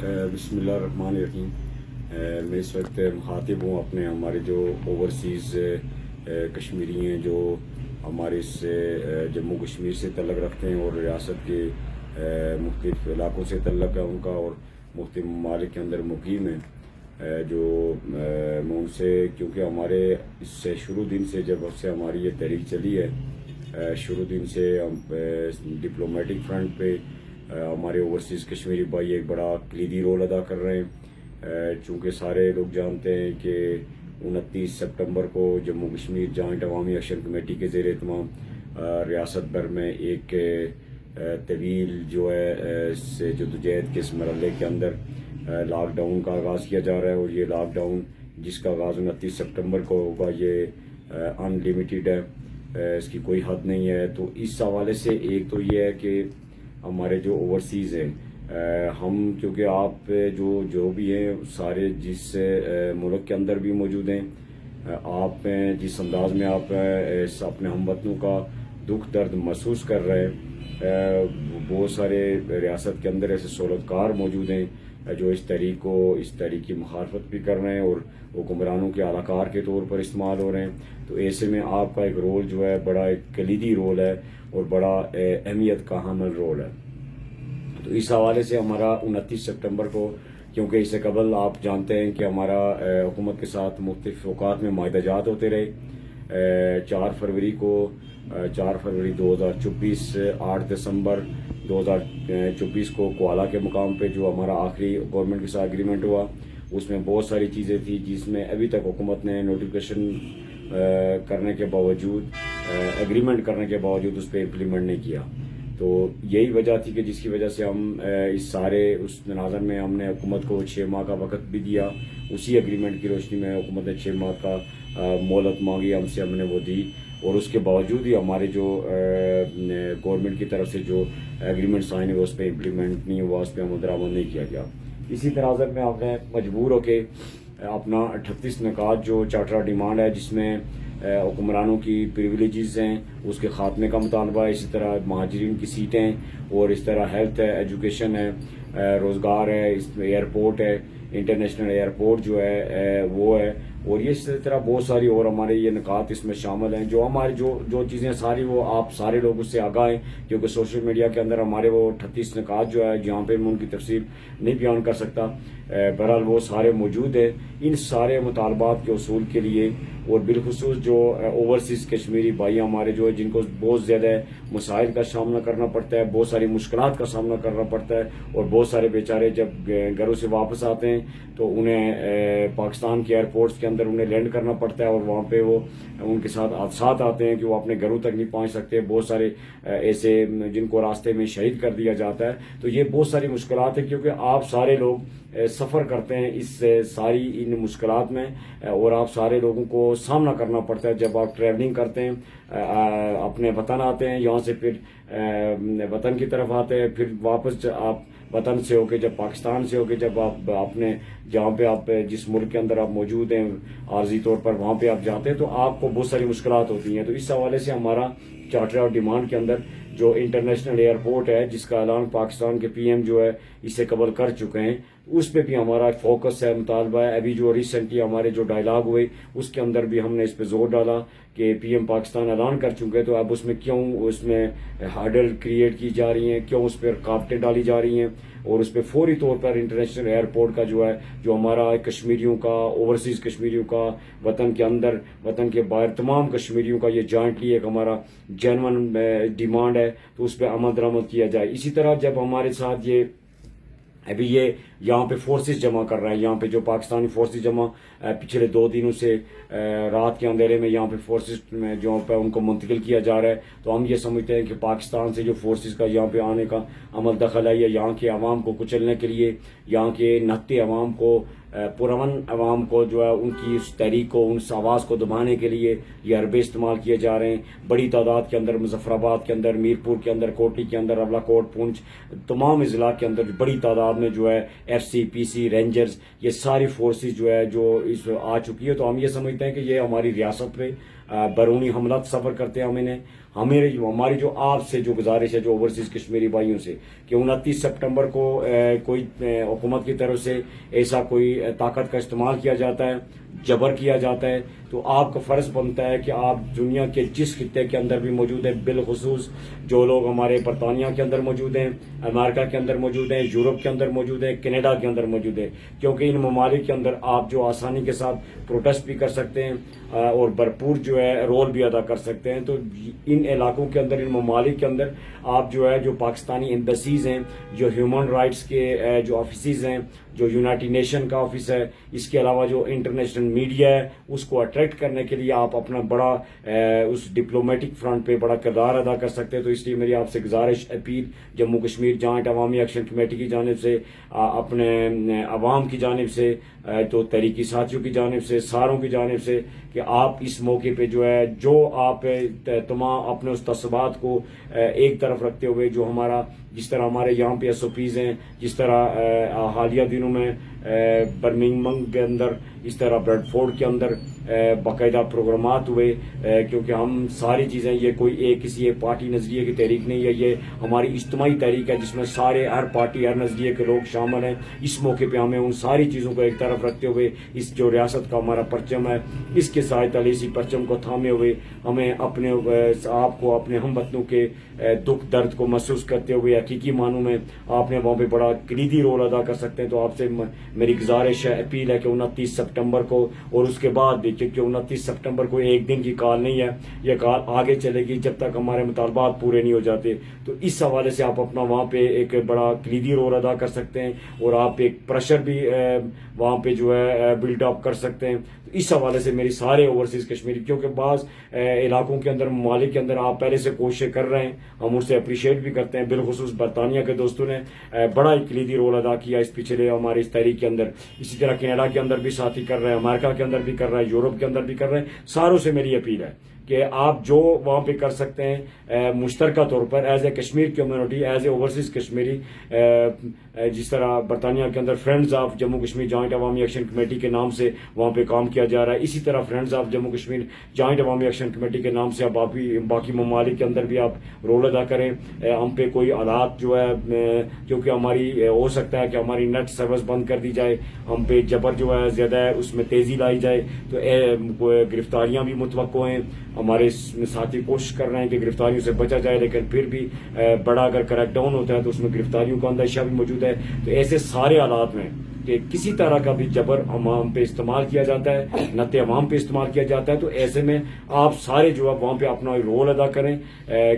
بسم اللہ الرحمن الرحیم۔ میں اس وقت مخاطب ہوں اپنے ہمارے جو اوورسیز کشمیری ہیں جو ہمارے اس جموں کشمیر سے تعلق رکھتے ہیں اور ریاست کے مختلف علاقوں سے تعلق ہے ان کا، اور مختلف ممالک کے اندر مقیم ہیں، جو میں ان سے، کیونکہ ہمارے اس سے شروع دن سے جب سے ہماری یہ تحریک چلی ہے، شروع دن سے ہم ڈپلومیٹک فرنٹ پہ ہمارے اوورسیز کشمیری بھائی ایک بڑا کلیدی رول ادا کر رہے ہیں، چونکہ سارے لوگ جانتے ہیں کہ 29 سپٹمبر کو Jammu Kashmir joint Awami action committee کے زیر اہتمام ریاست بھر میں ایک طویل جو ہے سے جدوجہد کے اس مرحلے کے اندر لاک ڈاؤن کا آغاز کیا جا رہا ہے، اور یہ لاک ڈاؤن جس کا آغاز 29 سپٹمبر کو ہوگا یہ ان لمیٹڈ ہے، اس کی کوئی حد نہیں ہے۔ تو اس حوالے سے ایک تو یہ ہے کہ ہمارے جو اوورسیز ہیں، ہم کیونکہ آپ جو بھی ہیں سارے جس ملک کے اندر بھی موجود ہیں، آپ جس انداز میں آپ اپنے ہم وطنوں کا دکھ درد محسوس کر رہے ہیں، بہت سارے ریاست کے اندر ایسے سہولت کار موجود ہیں جو اس تحریک کی مخالفت بھی کر رہے ہیں اور حکمرانوں کے اعلی کار کے طور پر استعمال ہو رہے ہیں۔ تو ایسے میں آپ کا ایک رول جو ہے بڑا ایک کلیدی رول ہے اور بڑا اہمیت کا حامل رول ہے۔ تو اس حوالے سے ہمارا 29 سپٹمبر کو، کیونکہ اس سے قبل آپ جانتے ہیں کہ ہمارا حکومت کے ساتھ مختلف اوقات میں معاہدہ جات ہوتے رہے، 4 فروری 2024، 8 دسمبر 2024 کو کوالہ کے مقام پہ جو ہمارا آخری گورنمنٹ کے ساتھ اگریمنٹ ہوا، اس میں بہت ساری چیزیں تھیں جس میں ابھی تک حکومت نے نوٹیفیکیشن کرنے کے باوجود، اگریمنٹ کرنے کے باوجود اس پہ امپلیمنٹ نہیں کیا۔ تو یہی وجہ تھی کہ جس کی وجہ سے ہم اس تناظر میں ہم نے حکومت کو 6 ماہ کا وقت بھی دیا، اسی اگریمنٹ کی روشنی میں حکومت نے 6 ماہ کا مہلت مانگی ہم سے، ہم نے وہ دی، اور اس کے باوجود ہی ہمارے جو گورنمنٹ کی طرف سے جو اگریمنٹ سائن ہوا اس پہ امپلیمنٹ نہیں ہوا، اس پہ عمل درآمد نہیں کیا گیا۔ اسی تناظر میں ہم نے مجبور ہو کے اپنا 38 نکات جو چارٹر آف ڈیمانڈ ہے، جس میں حکمرانوں کی پریویلیجز ہیں، اس کے خاتمے کا مطالبہ ہے، اسی طرح مہاجرین کی سیٹیں، اور اس طرح ہیلتھ ہے، ایجوکیشن ہے، روزگار ہے، اس میں ایئرپورٹ ہے، انٹرنیشنل ایئرپورٹ جو ہے وہ ہے، اور یہ اس طرح بہت ساری اور ہمارے یہ نکات اس میں شامل ہیں، جو ہماری جو چیزیں ساری وہ آپ سارے لوگ اس سے آگاہ ہیں، کیونکہ سوشل میڈیا کے اندر ہمارے وہ 38 نکات جو ہے جہاں پہ میں ان کی تفصیل نہیں بیان کر سکتا، بہرحال وہ سارے موجود ہیں۔ ان سارے مطالبات کے حصول کے لیے، اور بالخصوص جو اوورسیز کشمیری بھائی ہمارے جو ہے جن کو بہت زیادہ مسائل کا سامنا کرنا پڑتا ہے، بہت ساری مشکلات کا سامنا کرنا پڑتا ہے، اور بہت سارے بیچارے جب گھروں سے واپس آتے ہیں تو انہیں پاکستان کے ایئرپورٹس کے اندر انہیں لینڈ کرنا پڑتا ہے، اور وہاں پہ وہ ان کے ساتھ حادثات آتے ہیں کہ وہ اپنے گھروں تک نہیں پہنچ سکتے، بہت سارے ایسے جن کو راستے میں شہید کر دیا جاتا ہے۔ تو یہ بہت ساری مشکلات ہیں، کیونکہ آپ سارے لوگ سفر کرتے ہیں اس ساری ان مشکلات میں، اور آپ سارے لوگوں کو سامنا کرنا پڑتا ہے جب آپ ٹریولنگ کرتے ہیں، اپنے وطن آتے ہیں، یہاں سے پھر وطن کی طرف آتے ہیں، پھر واپس آپ وطن سے ہو کے جب پاکستان سے ہو کے جب آپ اپنے جہاں پہ آپ جس ملک کے اندر آپ موجود ہیں عارضی طور پر وہاں پہ آپ جاتے ہیں، تو آپ کو بہت ساری مشکلات ہوتی ہیں۔ تو اس حوالے سے ہمارا چارٹر آف ڈیمانڈ کے اندر جو انٹرنیشنل ایئرپورٹ ہے، جس کا اعلان پاکستان کے پی ایم جو ہے اس سے قبل کر چکے ہیں، اس پہ بھی ہمارا فوکس ہے، مطالبہ ہے۔ ابھی جو ریسنٹلی ہمارے جو ڈائلاگ ہوئے اس کے اندر بھی ہم نے اس پہ زور ڈالا کہ پی ایم پاکستان اعلان کر چکے، تو اب اس میں کیوں اس میں ہارڈل کریٹ کی جا رہی ہیں، کیوں اس پہ رکاوٹیں ڈالی جا رہی ہیں، اور اس پہ فوری طور پر انٹرنیشنل ایئرپورٹ کا جو ہے جو ہمارا کشمیریوں کا، اوورسیز کشمیریوں کا، وطن کے اندر وطن کے باہر تمام کشمیریوں کا یہ جوائنٹلی ایک ہمارا جینون ڈیمانڈ ہے، تو اس پہ عمل درآمد کیا جائے۔ اسی طرح جب ہمارے ساتھ یہ ابھی یہ یہاں پہ فورسز جمع کر رہے ہیں، یہاں پہ جو پاکستانی فورسز جمع پچھلے 2 دنوں سے رات کے اندھیرے میں یہاں پہ فورسز میں جو پہ ان کو منتقل کیا جا رہا ہے، تو ہم یہ سمجھتے ہیں کہ پاکستان سے جو فورسز کا یہاں پہ آنے کا عمل دخل ہے، یا یہاں کے عوام کو کچلنے کے لیے، یہاں کے نہتے عوام کو، پرامن عوام کو جو ہے ان کی اس تحریک کو، اس آواز کو دبانے کے لیے یہ حربے استعمال کیے جا رہے ہیں بڑی تعداد کے اندر، مظفر آباد کے اندر، میرپور کے اندر، کوٹی کے اندر، اولا کوٹ، پونچھ، تمام اضلاع کے اندر بڑی تعداد میں جو ہے ایف سی، پی سی، رینجرز، یہ ساری فورسز جو ہے جو اس آ چکی ہے۔ تو ہم یہ سمجھتے ہیں کہ یہ ہماری ریاست پہ بیرونی حملات سفر کرتے ہیں ہماری جو آپ سے جو گزارش ہے جو اوورسیز کشمیری بھائیوں سے کہ 29 سپٹمبر کو کوئی حکومت کی طرف سے ایسا کوئی طاقت کا استعمال کیا جاتا ہے، جبر کیا جاتا ہے، تو آپ کا فرض بنتا ہے کہ آپ دنیا کے جس خطے کے اندر بھی موجود ہیں، بالخصوص جو لوگ ہمارے برطانیہ کے اندر موجود ہیں، امریکہ کے اندر موجود ہیں، یورپ کے اندر موجود ہیں، کینیڈا کے اندر موجود ہیں، کیونکہ ان ممالک کے اندر آپ جو آسانی کے ساتھ پروٹیسٹ بھی کر سکتے ہیں اور بھرپور جو ہے رول بھی ادا کر سکتے ہیں. تو ان علاقوں کے اندر، ان ممالک کے اندر آپ جو ہے جو پاکستانی ایمبیسیز ہیں، جو ہیومن رائٹس کے جو آفیسز ہیں، جو یونائٹڈ نیشن کا آفس ہے، اس کے علاوہ جو انٹرنیشنل میڈیا ہے، اس کو اٹریکٹ کرنے کے لیے آپ اپنا بڑا اس ڈپلومیٹک فرنٹ پہ بڑا کردار ادا کر سکتے ہیں. تو اس لیے میری آپ سے گزارش، appeal Jammu Kashmir joint Awami action committee کی جانب سے، اپنے عوام کی جانب سے، تو تحریکی ساتھیوں کی جانب سے، ساروں کی جانب سے، کہ آپ اس موقع پہ جو ہے جو آپ تمام اپنے اس تصوبات کو ایک طرف رکھتے ہوئے، جو ہمارا جس طرح ہمارے یہاں پہ ایس او پیز ہیں، جس طرح حالیہ دنوں میں برمنگھم کے اندر، اس طرح بریڈ فورڈ کے اندر باقاعدہ پروگرامات ہوئے، کیونکہ ہم ساری چیزیں، یہ کوئی کسی ایک پارٹی نظریے کی تحریک نہیں ہے، یہ ہماری اجتماعی تحریک ہے جس میں سارے ہر پارٹی ہر نظریے کے لوگ شامل ہیں. اس موقع پہ ہمیں ان ساری چیزوں کو ایک طرف رکھتے ہوئے، اس جو ریاست کا ہمارا پرچم ہے، اس کے سائے تلے اسی پرچم کو تھامے ہوئے ہمیں اپنے آپ کو، اپنے ہم وطنوں کے دکھ درد کو محسوس کرتے ہوئے حقیقی معنوں میں آپ نے وہاں پہ بڑا کلیدی رول ادا کر سکتے ہیں. تو آپ سے میری گزارش ہے، اپیل ہے کہ 29 سپٹمبر کو اور اس کے بعد بھی، کیونکہ 29 سپٹمبر کو ایک دن کی کال نہیں ہے، یہ کال آگے چلے گی جب تک ہمارے مطالبات پورے نہیں ہو جاتے. تو اس حوالے سے آپ اپنا وہاں پہ ایک بڑا کلیدی رول ادا کر سکتے ہیں اور آپ ایک پریشر بھی وہاں پہ جو ہے بلڈ اپ کر سکتے ہیں. اس حوالے سے میری سارے اوورسیز کشمیری، کیونکہ بعض علاقوں کے اندر، ممالک کے اندر آپ پہلے سے کوششیں کر رہے ہیں، ہم اسے اپریشیٹ بھی کرتے ہیں. بالخصوص برطانیہ کے دوستوں نے بڑا ایک کلیدی رول ادا کیا اس پچھلے ہماری اس تحریک کے اندر. اسی طرح کینیڈا کے اندر بھی ساتھی کر رہے ہیں، امریکہ کے اندر بھی کر رہے ہیں، یورپ کے اندر بھی کر رہے ہیں. ساروں سے میری اپیل ہے کہ آپ جو وہاں پہ کر سکتے ہیں مشترکہ طور پر as a Kashmir community, as a overseas Kashmiri, جس طرح برطانیہ کے اندر friends of Jammu Kashmir joint Awami action committee کے نام سے وہاں پہ کام کیا جا رہا ہے، اسی طرح friends of Jammu Kashmir joint Awami action committee کے نام سے اب باقی ممالک کے اندر بھی آپ رول ادا کریں. ہم پہ کوئی حالات جو ہے، کیونکہ ہماری ہو سکتا ہے کہ ہماری نیٹ سروس بند کر دی جائے، ہم پہ جبر جو ہے زیادہ ہے، اس میں تیزی لائی جائے، تو گرفتاریاں بھی متوقع ہیں. ہمارے ساتھی کوشش کر رہے ہیں کہ گرفتاریوں سے بچا جائے، لیکن پھر بھی بڑا اگر کریک ڈاؤن ہوتا ہے تو اس میں گرفتاریوں کا اندیشہ بھی موجود ہے. تو ایسے سارے حالات میں کہ کسی طرح کا بھی جبر عوام پہ استعمال کیا جاتا ہے، نت عوام پہ استعمال کیا جاتا ہے، تو ایسے میں آپ سارے جو ہے وہاں پہ اپنا رول ادا کریں،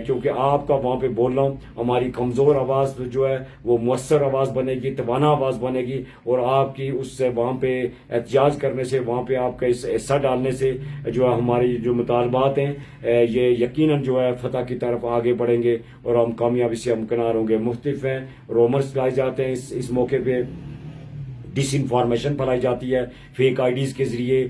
کیونکہ آپ کا وہاں پہ بولنا ہماری کمزور آواز جو ہے وہ مؤثر آواز بنے گی، توانا آواز بنے گی، اور آپ کی اس سے وہاں پہ احتجاج کرنے سے، وہاں پہ آپ کا حصہ ڈالنے سے جو ہے ہماری جو مطالبات ہیں یہ یقیناً جو ہے فتح کی طرف آگے بڑھیں گے اور ہم کامیابی سے ہمکنار ہوں گے. مختلف ہیں رومرز لائے جاتے ہیں اس موقع پہ، ڈس انفارمیشن پھیلائی جاتی ہے فیک آئی ڈیز کے ذریعے،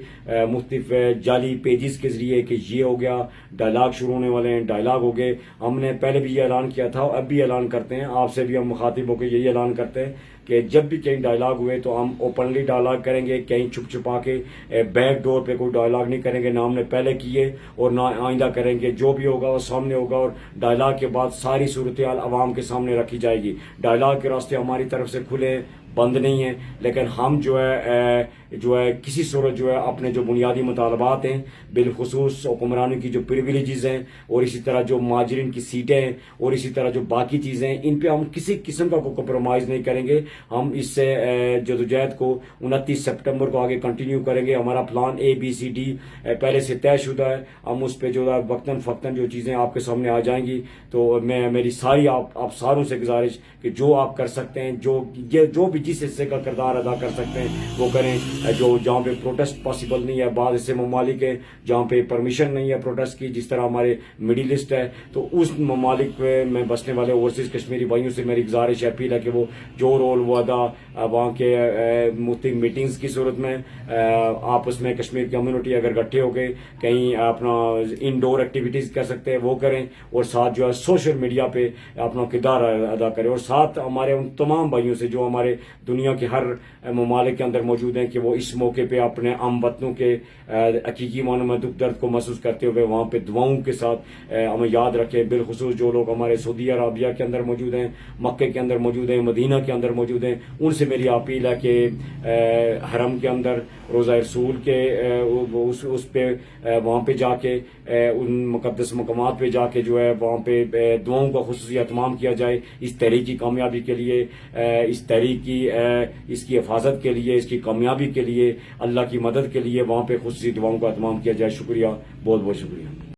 مختلف جعلی پیجز کے ذریعے کہ یہ ہو گیا، ڈائلاگ شروع ہونے والے ہیں، ڈائلاگ ہو گئے. ہم نے پہلے بھی یہ اعلان کیا تھا، اب بھی اعلان کرتے ہیں، آپ سے بھی ہم مخاطب ہو کے یہی اعلان کرتے ہیں کہ جب بھی کہیں ڈائلاگ ہوئے تو ہم اوپنلی ڈائلاگ کریں گے، کہیں چھپ چھپا کے بیک ڈور پہ کوئی ڈائلاگ نہیں کریں گے، نہ ہم نے پہلے کیے اور نہ آئندہ کریں گے. جو بھی ہوگا وہ سامنے ہوگا، اور ڈائلاگ کے بعد ساری صورتحال عوام کے سامنے رکھی جائے گی. ڈائلاگ کے راستے ہماری طرف سے کھلے بند نہیں ہیں، لیکن ہم جو ہے کسی صورت جو ہے اپنے جو بنیادی مطالبات ہیں، بالخصوص حکمرانی کی جو پریویلیجز ہیں، اور اسی طرح جو مہاجرین کی سیٹیں ہیں، اور اسی طرح جو باقی چیزیں ہیں، ان پہ ہم کسی قسم کا کوئی کمپرومائز نہیں کریں گے. ہم اس سے جدوجہد کو 29 سپٹمبر کو آگے کنٹینیو کریں گے. ہمارا پلان ABCD پہلے سے طے شدہ ہے، ہم اس پہ جو ہے وقتاً فوقتاً جو چیزیں آپ کے سامنے آ جائیں گی. تو میری ساری آپ ساروں سے گزارش کہ جو آپ کر سکتے ہیں، جو بھی جس حصے کا کردار ادا کر سکتے ہیں وہ کریں. جہاں پہ پروٹیسٹ پاسبل نہیں ہے، بعض ایسے ممالک ہیں جہاں پہ پرمیشن نہیں ہے پروٹیسٹ کی، جس طرح ہمارے مڈل ایسٹ ہے، تو اس ممالک میں بسنے والے اوورسیز کشمیری بھائیوں سے میری گزارش ہے، اپیل ہے کہ وہ جو رول وہ ادا وہاں کے مختلف میٹنگز کی صورت میں آپس میں کشمیر کمیونٹی اگر اکٹھے ہو کے کہیں اپنا انڈور ایکٹیویٹیز کر سکتے ہیں وہ کریں، اور ساتھ جو ہے سوشل میڈیا پہ اپنا کردار ادا کریں، اور ساتھ ہمارے ان تمام بھائیوں سے جو ہمارے دنیا کے ہر ممالک کے اندر موجود ہیں کہ وہ اس موقع پہ اپنے ہم وطنوں کے حقیقی معنوں میں دکھ درد کو محسوس کرتے ہوئے وہاں پہ دعاؤں کے ساتھ ہمیں یاد رکھیں. بالخصوص جو لوگ ہمارے سعودی عربیہ کے اندر موجود ہیں, مکے کے اندر موجود ہیں, مدینہ کے اندر موجود ہیں, ان سے میری اپیل ہے کہ حرم کے اندر روزہ رسول کے اس پہ وہاں پہ جا کے ان مقدس مقامات پہ جا کے جو ہے وہاں پہ دعاؤں کا خصوصی اہتمام کیا جائے. اس تحریک کی کامیابی کے لیے, اس تحریک کی اس کی حفاظت کے لیے, اس کی کامیابی کے لیے, اللہ کی مدد کے لیے وہاں پہ خصوصی دعاؤں کا اہتمام کیا جائے. شکریہ, بہت بہت شکریہ.